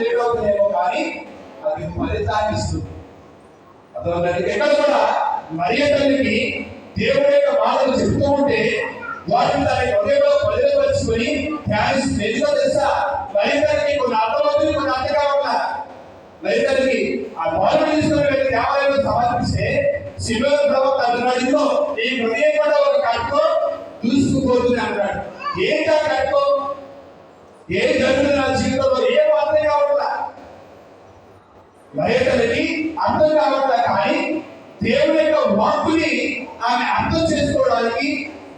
Late అవుతుందేమో కానీ అది ఫలితాన్ని ఇస్తుంది. అర్థమవుతుంది. ఎక్కడ కూడా మరియ తల్లికి దేవుడి యొక్క మాటలు చెప్తూ ఉంటే వాటిని తన హృదయంలో బదిలపరుచుకొని ధ్యానిస్తూ ఎందుకో తెలుసా, మరియ తల్లికి కొన్ని అర్థమవుతుంది, కొన్ని అర్థం కావాలా. మరియ తల్లికి ఆ బాలుని తీసుకుని వెళ్ళి దేవాలయంలో సమర్పిస్తే శిలోను ప్రవక్త అంటున్నాడు, ఈ హృదయం కూడా ఒక కట్టుకో దూసుకుపోతుంది అన్నాడు. ఏంటా కట్టుకో? ఏం జరుగుతుంది నా జీవితంలో? ఏం అర్థం కావట్లా. మరియ తల్లికి అర్థం కావట్లా. కానీ దేవుని యొక్క వాక్కుని ఆమె అర్థం చేసుకోవడానికి,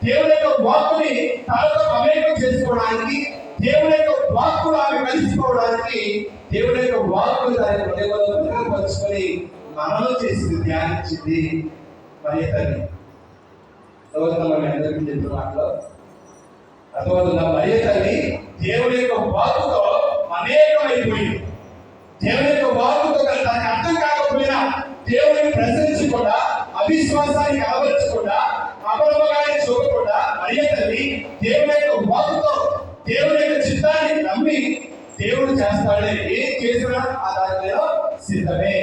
దేవుని యొక్క వాక్కుని తనతో మమేకం చేసుకోవడానికి, దేవుని యొక్క వాక్కులు ఆమె కలిసిపోవడానికి దేవుని యొక్క వాక్కులు దాని హృదయంలో భద్రపరుచుకొని మనలో చేసింది, ధ్యానించింది మరియ తల్లి. అందరికీ చెప్పిన మాటలో అర్థమవుతున్న మరియ తల్లి దేవుని యొక్క వాక్కుతో అనేకమైపోయింది. దేవుని యొక్క వాక్కుతో దానికి అర్థం కాకపోయినా దేవుడిని ప్రశ్నించకుండా, అవిశ్వాసానికి అలవర్చకుండా, అపనమ్మకాన్ని చూడకుండా మరియ తల్లి దేవుని యొక్క వాక్కుతో దేవుని యొక్క చిత్తాన్ని నమ్మి దేవుడు చేస్తాడే, ఏం చేసినా ఆ దానిలో సిద్ధమే.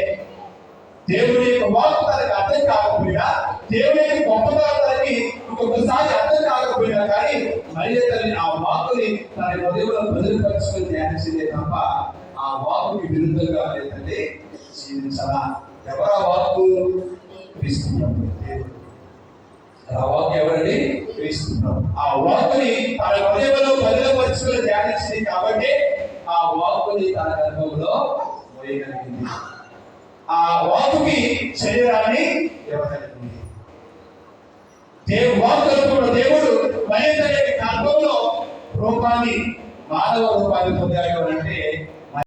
దేవుని యొక్క వాక్కు తనకి అర్థం కాకపోయినా, దేవుని యొక్క గొప్పతనానికి ఇంకొకసారి అర్థం కాకపోయినా కానీ మరియ తల్లి ఆ వాక్కుని తన హృదయంలో భద్రపరుచుకొని ధ్యానించిందే తప్ప ఆ వాక్కుకి విరుద్ధంగా లేదంటే జీవించాలా. ఎవరా వాక్కు? క్రీస్తున్నాం. ఆ వాక్కు ఎవరండి? క్రీస్తున్నాం. ఆ వాక్కుని తన హృదయంలో భద్రపరుచుకొని ధ్యానించింది కాబట్టి ఆ వాక్కుని తన గర్భంలో మోయగలిగింది. ఆ వాక్కుకి శరీరాన్ని ఇవ్వగలిగింది. వాక్కులో దేవుడు మరియ తల్లి గర్భంలో రూపాన్ని, మానవ రూపాన్ని పొందాడు అంటే